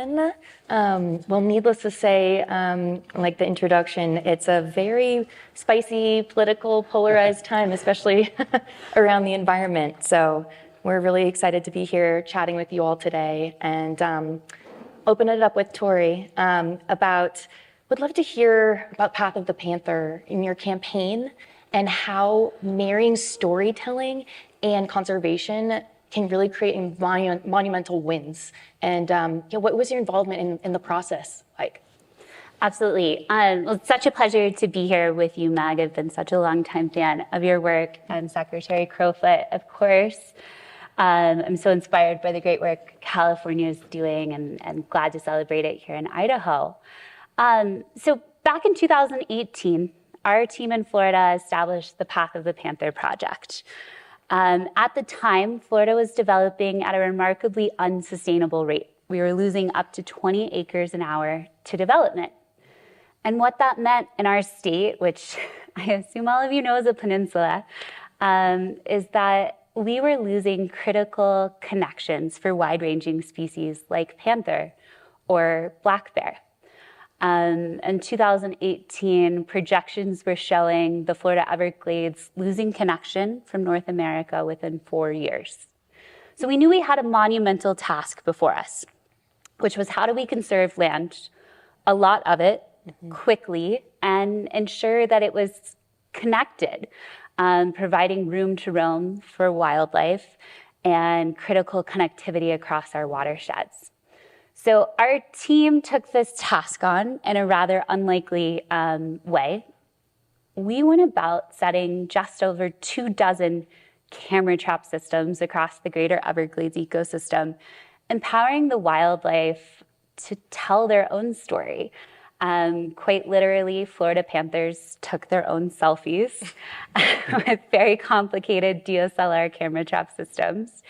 everyone. Well, needless to say, like the introduction, it's a very spicy, political, polarized time, especially around the environment. So we're really excited to be here chatting with you all today and open it up with Tori would love to hear about Path of the Panther in your campaign and how marrying storytelling and conservation can really create monumental wins. And what was your involvement in the process like? Absolutely. Well, it's such a pleasure to be here with you, Meg. I've been such a long-time fan of your work, and Secretary Crowfoot, of course. I'm so inspired by the great work California is doing and glad to celebrate it here in Idaho. So back in 2018, our team in Florida established the Path of the Panther project. At the time, Florida was developing at a remarkably unsustainable rate. We were losing up to 20 acres an hour to development. And what that meant in our state, which I assume all of you know is a peninsula, is that we were losing critical connections for wide-ranging species like panther or black bear. In 2018, projections were showing the Florida Everglades losing connection from North America within 4 years. So we knew we had a monumental task before us, which was how do we conserve land, a lot of it, quickly, and ensure that it was connected, providing room to roam for wildlife and critical connectivity across our watersheds. So our team took this task on in a rather unlikely way. We went about setting just over 24 camera trap systems across the greater Everglades ecosystem, empowering the wildlife to tell their own story. Quite literally, Florida panthers took their own selfies with very complicated DSLR camera trap systems.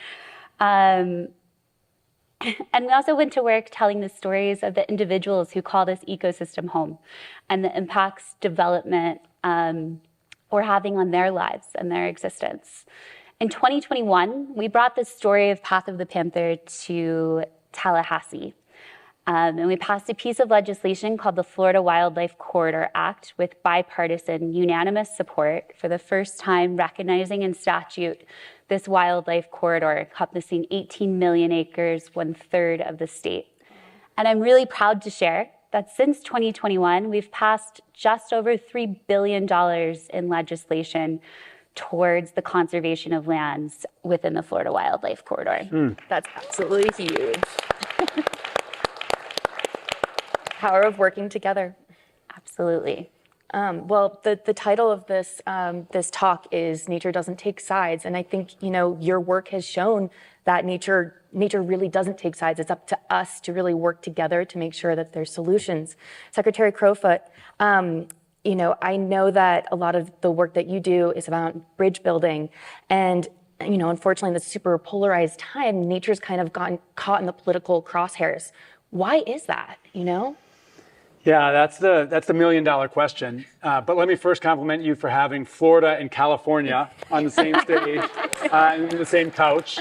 And we also went to work telling the stories of the individuals who call this ecosystem home and the impacts development were having on their lives and their existence. In 2021, we brought the story of Path of the Panther to Tallahassee. And we passed a piece of legislation called the Florida Wildlife Corridor Act with bipartisan unanimous support for the first time recognizing in statute this wildlife corridor encompassing 18 million acres, 1/3 of the state. And I'm really proud to share that since 2021, we've passed just over $3 billion in legislation towards the conservation of lands within the Florida Wildlife Corridor. That's absolutely huge. Power of working together. Absolutely. Well, the title of this talk is "Nature Doesn't Take Sides," and I think your work has shown that nature really doesn't take sides. It's up to us to really work together to make sure that there's solutions. Secretary Crowfoot, I know that a lot of the work that you do is about bridge building, and unfortunately, in this super polarized time, nature's kind of gotten caught in the political crosshairs. Why is that? Yeah, that's the million-dollar question. But let me first compliment you for having Florida and California on the same stage, and in the same couch,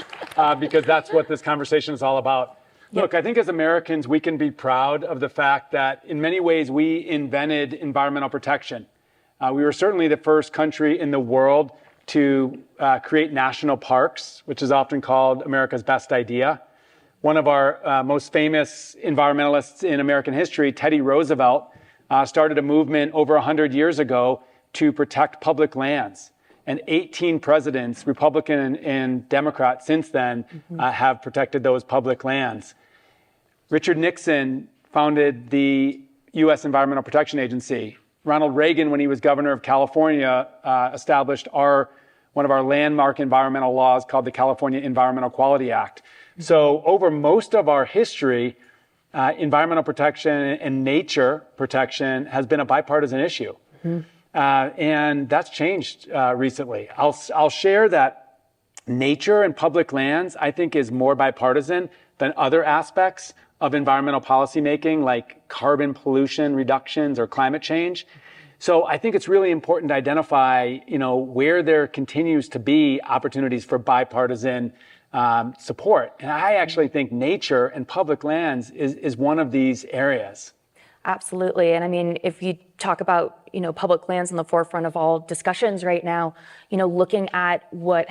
because that's what this conversation is all about. Yep. Look, I think as Americans, we can be proud of the fact that in many ways we invented environmental protection. We were certainly the first country in the world to create national parks, which is often called America's best idea. One of our most famous environmentalists in American history, Teddy Roosevelt, started a movement over 100 years ago to protect public lands. And 18 presidents, Republican and Democrat, since then have protected those public lands. Richard Nixon founded the U.S. Environmental Protection Agency. Ronald Reagan, when he was governor of California, established one of our landmark environmental laws called the California Environmental Quality Act. So over most of our history, environmental protection and nature protection has been a bipartisan issue. And that's changed recently. I'll share that nature and public lands, I think, is more bipartisan than other aspects of environmental policymaking, like carbon pollution reductions or climate change. So I think it's really important to identify, where there continues to be opportunities for bipartisan support. And I actually think nature and public lands is one of these areas. Absolutely. And I mean, if you talk about, public lands in the forefront of all discussions right now, looking at what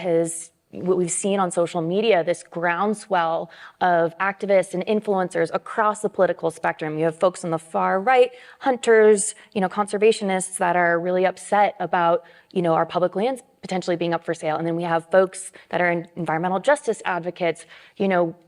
we've seen on social media, this groundswell of activists and influencers across the political spectrum. You have folks on the far right, hunters, conservationists that are really upset about, our public lands potentially being up for sale. And then we have folks that are environmental justice advocates,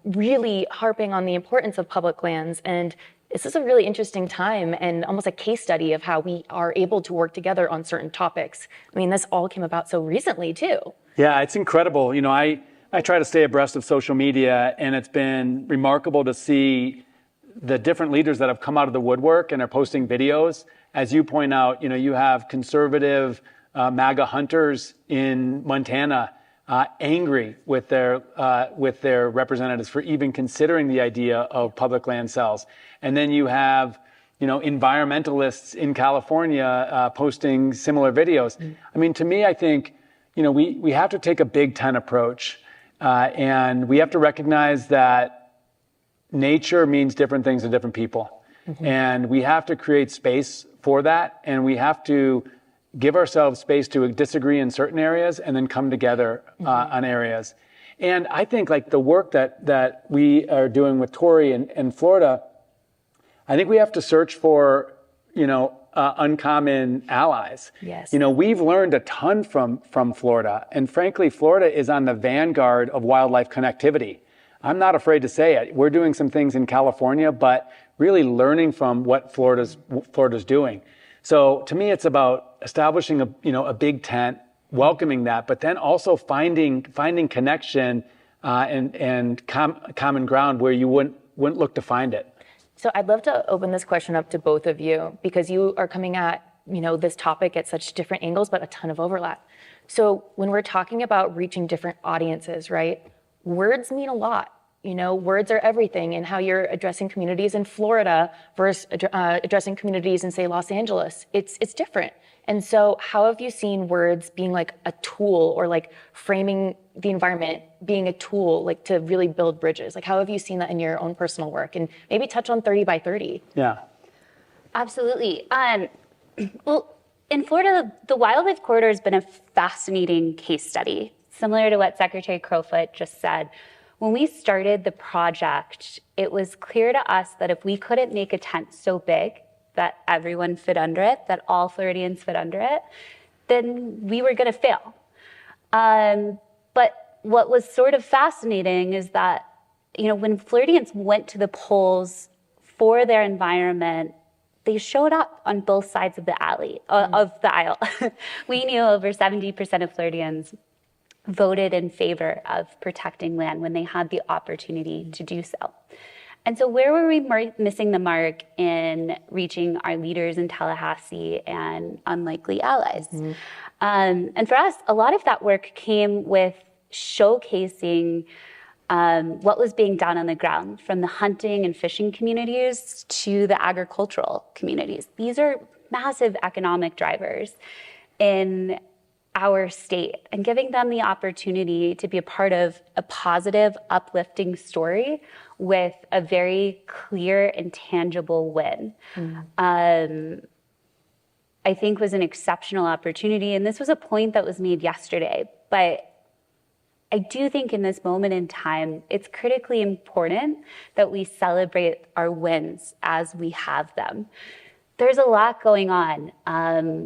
really harping on the importance of public lands. And this is a really interesting time and almost a case study of how we are able to work together on certain topics. I mean, this all came about so recently too. Yeah, it's incredible. I try to stay abreast of social media, and it's been remarkable to see the different leaders that have come out of the woodwork and are posting videos. As you point out, you have conservative MAGA hunters in Montana angry with their representatives for even considering the idea of public land sales. And then you have, environmentalists in California posting similar videos. I mean, to me, I think, we have to take a Big Ten approach, and we have to recognize that nature means different things to different people. And we have to create space for that, and we have to give ourselves space to disagree in certain areas and then come together on areas. And I think like the work that we are doing with Tori in Florida, I think we have to search for, uncommon allies. Yes. We've learned a ton from Florida, and frankly, Florida is on the vanguard of wildlife connectivity. I'm not afraid to say it. We're doing some things in California, but really learning from what Florida's doing. So to me, it's about establishing a big tent, welcoming that, but then also finding connection and common ground where you wouldn't look to find it. So I'd love to open this question up to both of you because you are coming at, this topic at such different angles, but a ton of overlap. So when we're talking about reaching different audiences, right, words mean a lot. Words are everything, and how you're addressing communities in Florida versus addressing communities in, say, Los Angeles. It's different. And so how have you seen words being like a tool, or like framing the environment being a tool, like to really build bridges? Like how have you seen that in your own personal work? And maybe touch on 30 by 30. Yeah. Absolutely. Well, in Florida, the wildlife corridor has been a fascinating case study, similar to what Secretary Crowfoot just said. When we started the project, it was clear to us that if we couldn't make a tent so big that everyone fit under it, that all Floridians fit under it, then we were going to fail. But what was sort of fascinating is that, when Floridians went to the polls for their environment, they showed up on both sides of the aisle. We knew over 70% of Floridians voted in favor of protecting land when they had the opportunity to do so. And so where were we missing the mark in reaching our leaders in Tallahassee and unlikely allies? And for us, a lot of that work came with showcasing what was being done on the ground, from the hunting and fishing communities to the agricultural communities. These are massive economic drivers in our state, and giving them the opportunity to be a part of a positive, uplifting story with a very clear and tangible win, I think was an exceptional opportunity. And this was a point that was made yesterday, but I do think in this moment in time, it's critically important that we celebrate our wins as we have them. There's a lot going on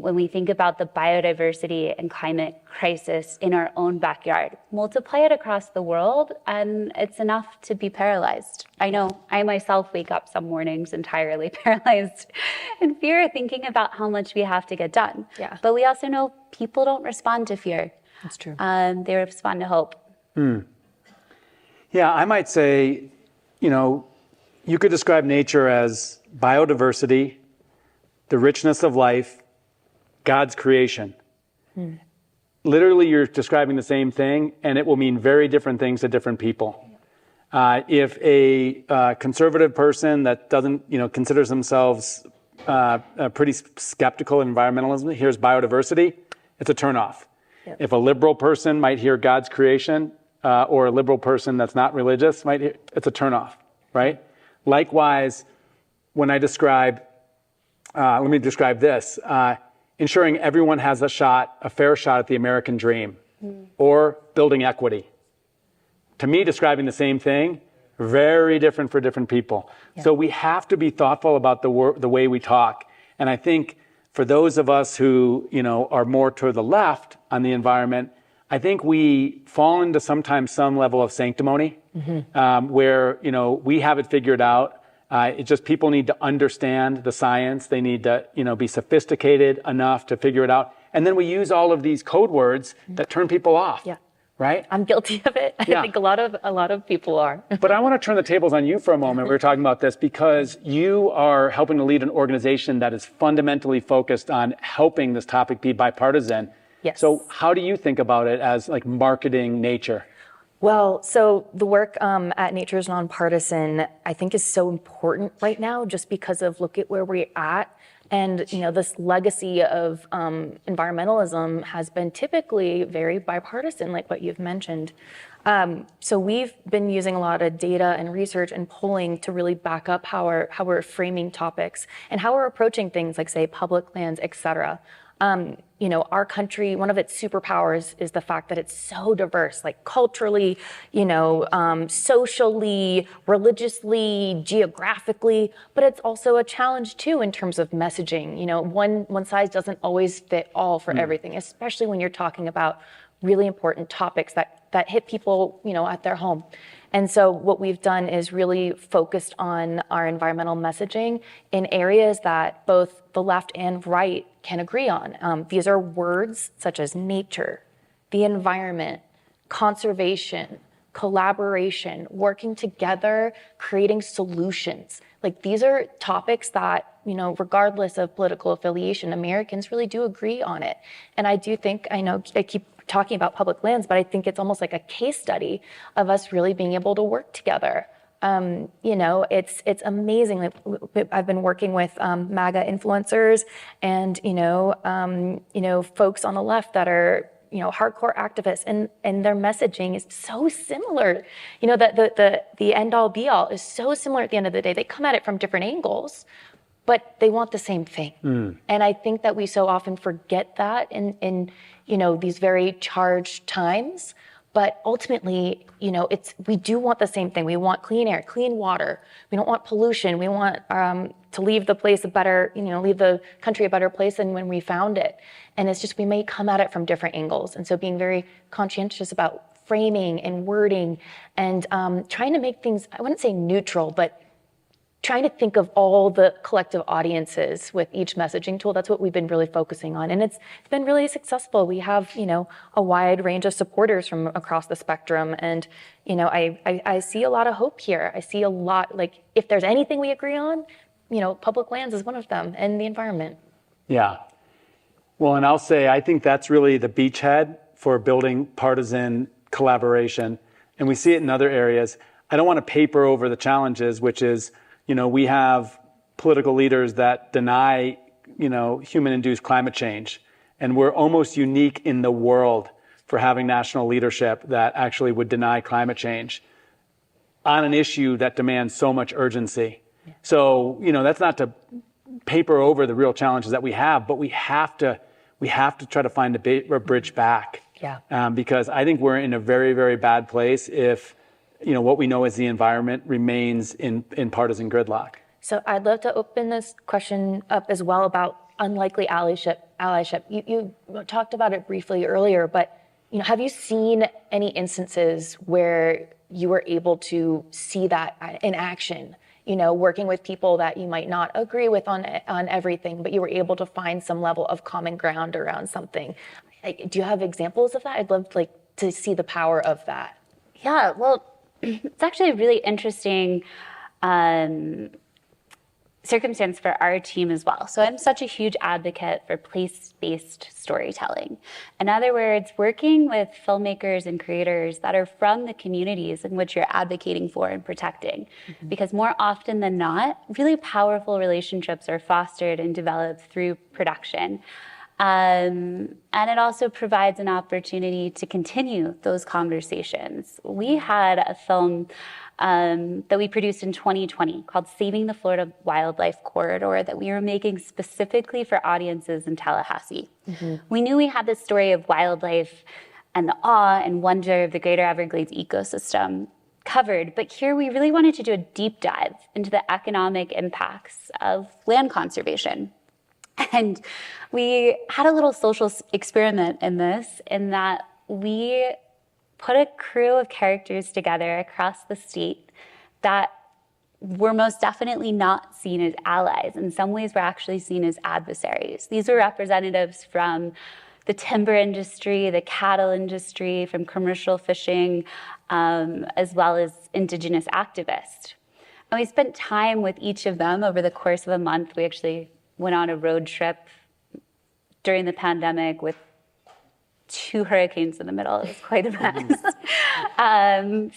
when we think about the biodiversity and climate crisis in our own backyard. Multiply it across the world, and it's enough to be paralyzed. I know I myself wake up some mornings entirely paralyzed in fear, thinking about how much we have to get done. Yeah. But we also know people don't respond to fear. That's true. They respond to hope. Yeah, I might say, you could describe nature as biodiversity, the richness of life, God's creation. Literally, you're describing the same thing, and it will mean very different things to different people. If a conservative person that doesn't, considers themselves pretty skeptical of environmentalism hears biodiversity, it's a turnoff. Yep. If a liberal person might hear God's creation, or a liberal person that's not religious, it's a turnoff, right? Likewise, when I describe, let me describe this, ensuring everyone has a fair shot at the American dream, or building equity. To me, describing the same thing, very different for different people. Yeah. So we have to be thoughtful about the way we talk. And I think for those of us who, are more to the left on the environment, I think we fall into sometimes some level of sanctimony, where, we have it figured out. It's just people need to understand the science. They need to, be sophisticated enough to figure it out. And then we use all of these code words that turn people off. Yeah. Right? I'm guilty of it. Yeah. I think a lot of people are. But I want to turn the tables on you for a moment. We were talking about this because you are helping to lead an organization that is fundamentally focused on helping this topic be bipartisan. Yes. So how do you think about it as like marketing nature? Well, so the work at Nature's Nonpartisan, I think, is so important right now just because of look at where we're at. And, this legacy of environmentalism has been typically very bipartisan, like what you've mentioned. So we've been using a lot of data and research and polling to really back up how we're framing topics and how we're approaching things like, say, public lands, et cetera. Our country, one of its superpowers is the fact that it's so diverse, like culturally, socially, religiously, geographically, but it's also a challenge too in terms of messaging. One size doesn't always fit all for everything, especially when you're talking about really important topics that hit people, at their home. And so what we've done is really focused on our environmental messaging in areas that both the left and right can agree on. These are words such as nature, the environment, conservation, collaboration, working together, creating solutions. Like these are topics that, regardless of political affiliation, Americans really do agree on it. And I do think, I know I keep talking about public lands, but I think it's almost like a case study of us really being able to work together. It's amazing. Like, I've been working with MAGA influencers and folks on the left that are hardcore activists, and their messaging is so similar. That the end all be all is so similar at the end of the day. They come at it from different angles, but they want the same thing. And I think that we so often forget that in these very charged times. But ultimately, we do want the same thing. We want clean air, clean water. We don't want pollution. We want to leave the place leave the country a better place than when we found it. And it's just we may come at it from different angles. And so being very conscientious about framing and wording and trying to make things, I wouldn't say neutral, but trying to think of all the collective audiences with each messaging tool. That's what we've been really focusing on. And it's been really successful. We have, a wide range of supporters from across the spectrum. And, I see a lot of hope here. I see a lot, like, if there's anything we agree on, public lands is one of them, and the environment. Yeah. Well, and I'll say, I think that's really the beachhead for building partisan collaboration. And we see it in other areas. I don't want to paper over the challenges, which is, we have political leaders that deny, human-induced climate change. And we're almost unique in the world for having national leadership that actually would deny climate change on an issue that demands so much urgency. Yeah. So, that's not to paper over the real challenges that we have, but we have to try to find a bridge back. Yeah. Because I think we're in a very, very bad place if what we know as the environment remains in partisan gridlock. So I'd love to open this question up as well about unlikely allyship. You talked about it briefly earlier, but have you seen any instances where you were able to see that in action? Working with people that you might not agree with on everything, but you were able to find some level of common ground around something. Do you have examples of that? I'd love to see the power of that. Yeah, well, it's actually a really interesting circumstance for our team as well. So I'm such a huge advocate for place-based storytelling. In other words, working with filmmakers and creators that are from the communities in which you're advocating for and protecting. Mm-hmm. Because more often than not, really powerful relationships are fostered and developed through production. And it also provides an opportunity to continue those conversations. We had a film that we produced in 2020 called Saving the Florida Wildlife Corridor that we were making specifically for audiences in Tallahassee. We knew we had this story of wildlife and the awe and wonder of the greater Everglades ecosystem covered, but here we really wanted to do a deep dive into the economic impacts of land conservation. And we had a little social experiment in this, in that we put a crew of characters together across the state that were most definitely not seen as allies. In some ways, were actually seen as adversaries. These were representatives from the timber industry, the cattle industry, from commercial fishing, as well as indigenous activists. And we spent time with each of them over the course of a month. We actually went on a road trip during the pandemic with 2 hurricanes in the middle. It was quite a mess.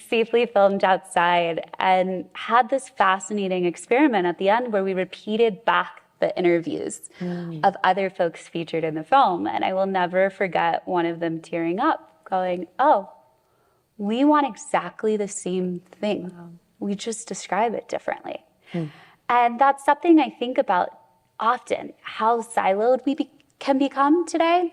Safely filmed outside, and had this fascinating experiment at the end where we repeated back the interviews of other folks featured in the film. And I will never forget one of them tearing up, going, "Oh, we want exactly the same thing. We just describe it differently." And that's something I think about often, how siloed we can become today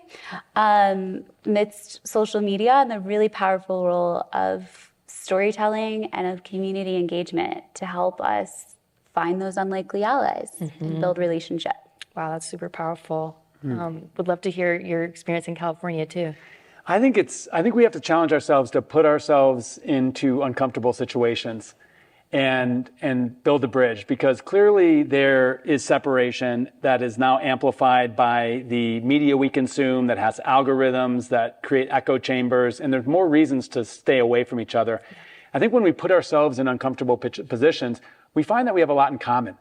amidst social media, and the really powerful role of storytelling and of community engagement to help us find those unlikely allies and build relationship. Wow, that's super powerful. Would love to hear your experience in California too. I think we have to challenge ourselves to put ourselves into uncomfortable situations and build a bridge, because clearly there is separation that is now amplified by the media we consume, that has algorithms that create echo chambers, and there's more reasons to stay away from each other. I think when we put ourselves in uncomfortable positions, we find that we have a lot in common.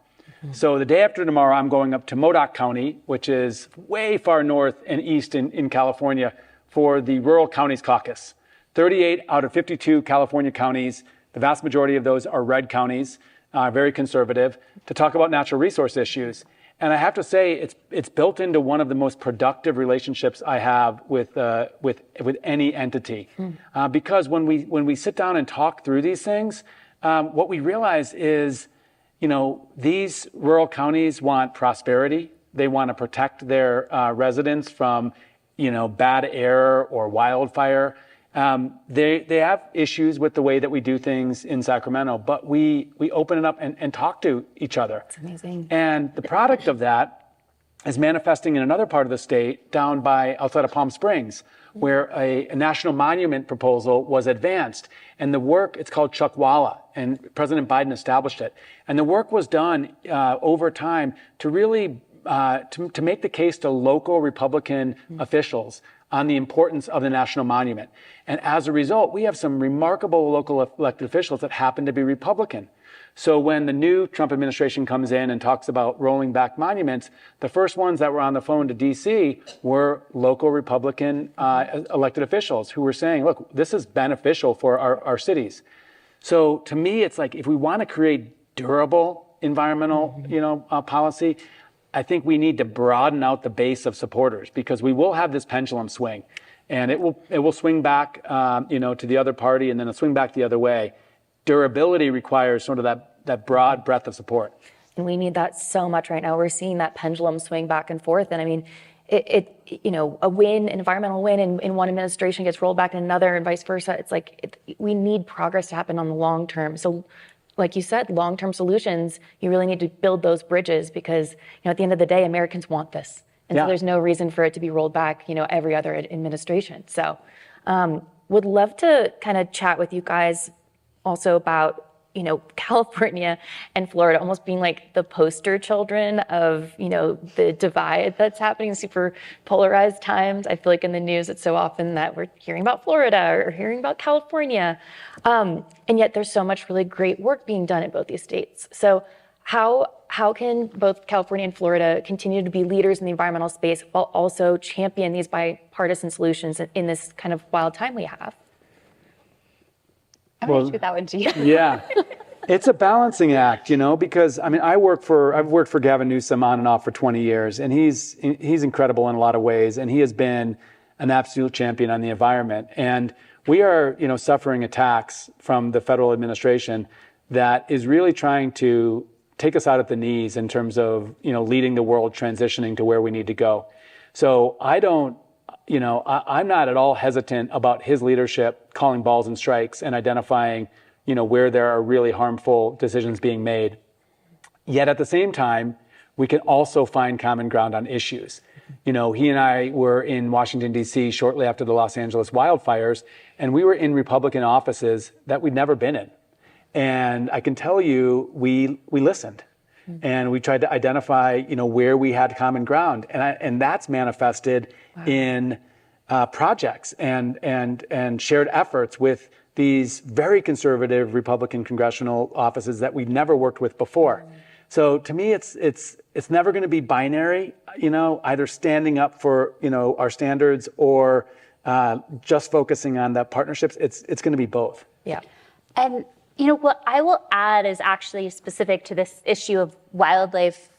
So the day after tomorrow, I'm going up to Modoc County, which is way far north and east in California, for the Rural Counties Caucus. 38 out of 52 California counties, the vast majority of those are red counties, very conservative, to talk about natural resource issues. And I have to say, it's built into one of the most productive relationships I have with any entity, because when we sit down and talk through these things, what we realize is, these rural counties want prosperity. They want to protect their residents from, bad air or wildfire. They have issues with the way that we do things in Sacramento, but we open it up and talk to each other. It's amazing. And the product of that is manifesting in another part of the state down outside of Palm Springs, where a national monument proposal was advanced. And the work, it's called Chuckwalla, and President Biden established it. And the work was done over time to really to make the case to local Republican officials on the importance of the national monument. And as a result, we have some remarkable local elected officials that happen to be Republican. So when the new Trump administration comes in and talks about rolling back monuments, the first ones that were on the phone to DC were local Republican elected officials who were saying, look, this is beneficial for our cities. So to me, it's like, if we want to create durable environmental, policy, I think we need to broaden out the base of supporters, because we will have this pendulum swing, and it will swing back, to the other party, and then it'll swing back the other way. Durability requires sort of that broad breadth of support. And we need that so much right now. We're seeing that pendulum swing back and forth. And I mean, a win, an environmental win in one administration gets rolled back in another, and vice versa. It's like we need progress to happen on the long term. So like you said, long-term solutions, you really need to build those bridges, because at the end of the day, Americans want this. And so there's no reason for it to be rolled back, every other administration. So would love to kind of chat with you guys also about, California and Florida almost being like the poster children of, the divide that's happening in super polarized times. I feel like in the news, it's so often that we're hearing about Florida or hearing about California. And yet there's so much really great work being done in both these states. So how can both California and Florida continue to be leaders in the environmental space while also champion these bipartisan solutions in this kind of wild time we have? I'm going to shoot that one to you. Yeah. It's a balancing act, because I mean, I've worked for Gavin Newsom on and off for 20 years, and he's incredible in a lot of ways, and he has been an absolute champion on the environment. And we are, suffering attacks from the federal administration that is really trying to take us out at the knees in terms of, leading the world transitioning to where we need to go. So I'm not at all hesitant about his leadership calling balls and strikes and identifying, where there are really harmful decisions being made. Yet at the same time, we can also find common ground on issues. He and I were in Washington, D.C. shortly after the Los Angeles wildfires, and we were in Republican offices that we'd never been in. And I can tell you, we listened. And we tried to identify, where we had common ground, and that's manifested in projects and shared efforts with these very conservative Republican congressional offices that we've never worked with before. So to me, it's never going to be binary, either standing up for our standards or just focusing on the partnerships. It's going to be both. Yeah. And what I will add is actually specific to this issue of wildlife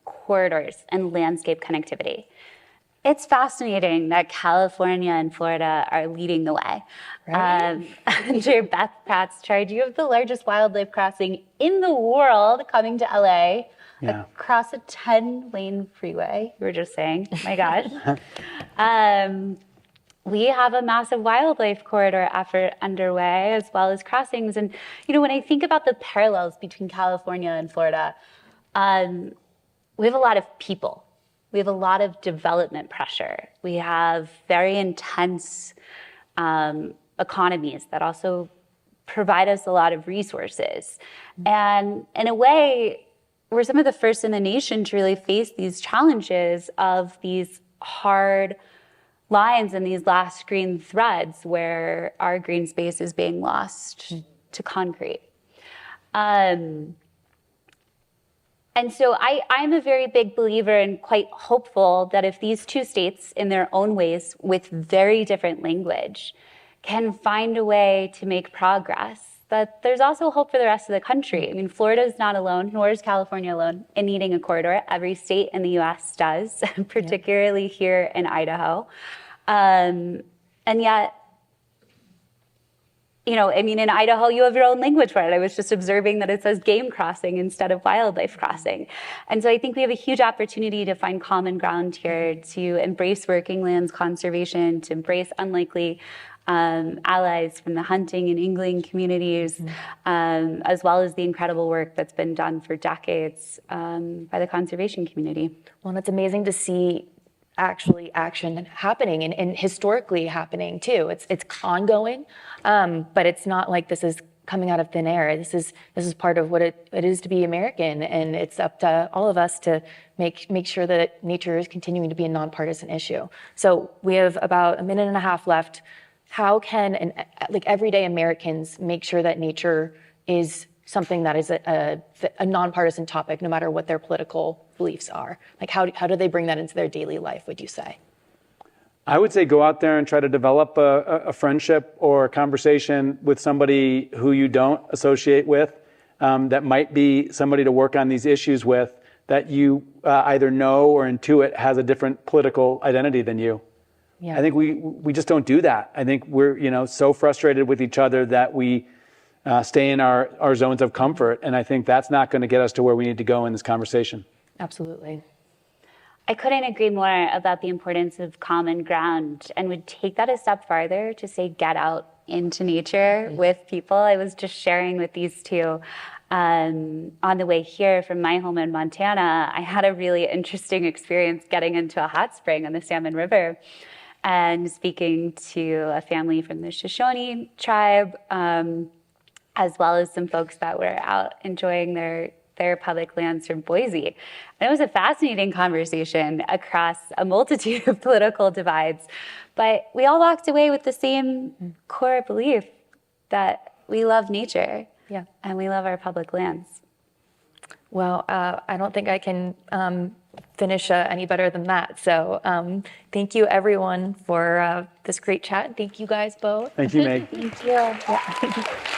corridors and landscape connectivity. It's fascinating that California and Florida are leading the way. Right. Under Beth Pratt's charge, you have the largest wildlife crossing in the world coming to LA across a 10-lane freeway. You were just saying, oh my gosh. We have a massive wildlife corridor effort underway, as well as crossings. And, when I think about the parallels between California and Florida, we have a lot of people. We have a lot of development pressure. We have very intense economies that also provide us a lot of resources. And in a way, we're some of the first in the nation to really face these challenges of these hard lines and these last green threads where our green space is being lost to concrete. And so I'm a very big believer and quite hopeful that if these two states in their own ways with very different language can find a way to make progress, that there's also hope for the rest of the country. I mean, Florida is not alone, nor is California alone in needing a corridor. Every state in the US does, particularly here in Idaho. And yet, in Idaho, you have your own language for it. I was just observing that it says game crossing instead of wildlife crossing. And so I think we have a huge opportunity to find common ground here, to embrace working lands conservation, to embrace unlikely allies from the hunting and angling communities, as well as the incredible work that's been done for decades by the conservation community. Well, and it's amazing to see actually action happening and historically happening too. It's ongoing, but it's not like this is coming out of thin air. This is part of what it is to be American, and it's up to all of us to make sure that nature is continuing to be a nonpartisan issue. So we have about a minute and a half left. How can everyday Americans make sure that nature is something that is a nonpartisan topic, no matter what their political beliefs are? Like how do they bring that into their daily life, would you say? I would say go out there and try to develop a friendship or a conversation with somebody who you don't associate with, that might be somebody to work on these issues with, that you either know or intuit has a different political identity than you. Yeah. I think we just don't do that. I think we're so frustrated with each other that we stay in our zones of comfort, and I think that's not going to get us to where we need to go in this conversation. Absolutely. I couldn't agree more about the importance of common ground, and would take that a step farther to say get out into nature with people. I was just sharing with these two on the way here from my home in Montana. I had a really interesting experience getting into a hot spring on the Salmon River and speaking to a family from the Shoshone tribe, as well as some folks that were out enjoying their public lands from Boise. And it was a fascinating conversation across a multitude of political divides. But we all walked away with the same core belief that we love nature, and we love our public lands. Well, I don't think I can finish any better than that. So thank you, everyone, for this great chat. Thank you guys both. Thank you, Meg. Thank you. Yeah.